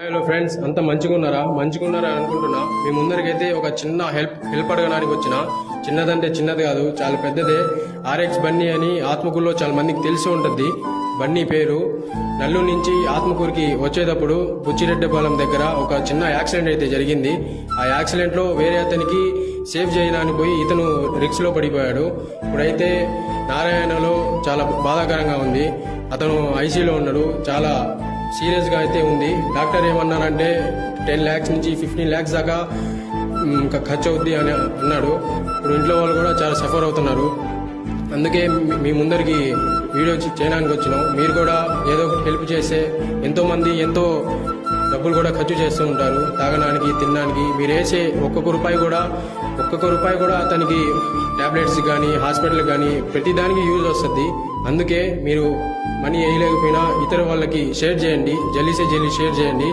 Hello friends, అంత మంచిగున్నారా అనుకుంటున్నా. మీ ముందరికైతే ఒక చిన్న హెల్ప్ అడగడానికి వచ్చిన. చిన్నదంటే చిన్నది కాదు, చాలా పెద్దదే. ఆర్ఎక్స్ బన్నీ అని ఆత్మకూరులో చాలా మందికి తెలిసి ఉంటుంది. బన్నీ పేరు. నల్లూరు నుంచి ఆత్మకూరుకి వచ్చేటప్పుడు బుచ్చిరెడ్డిపాలెం దగ్గర ఒక చిన్న యాక్సిడెంట్ అయితే జరిగింది. ఆ యాక్సిడెంట్లో వేరే అతనికి సేవ్ చేయడానికి పోయి ఇతను రిక్స్లో పడిపోయాడు. ఇప్పుడైతే నారాయణలో చాలా బాధాకరంగా ఉంది. అతను ఐసీలో ఉన్నాడు. చాలా సీరియస్గా అయితే ఉంది. డాక్టర్ ఏమన్నారంటే 10 lakhs నుంచి 15 lakhs దాకా ఖర్చు అవుద్ది అని అన్నాడు. ఇప్పుడు ఇంట్లో వాళ్ళు కూడా చాలా సఫర్ అవుతున్నారు. అందుకే మీ ముందరికి వీడియో చేయడానికి వచ్చినాం. మీరు కూడా ఏదో ఒకటి హెల్ప్ చేస్తే ఎంతోమంది ఎంతో డబ్బులు కూడా ఖర్చు చేస్తూ ఉంటారు, తాగడానికి తినడానికి. మీరు వేసే ఒక్కొక్క రూపాయి కూడా అతనికి ట్యాబ్లెట్స్ కానీ హాస్పిటల్ కానీ ప్రతిదానికి యూజ్ వస్తుంది. అందుకే మీరు మనీ వేయలేకపోయినా ఇతర వాళ్ళకి షేర్ చేయండి. జల్దీ షేర్ చేయండి.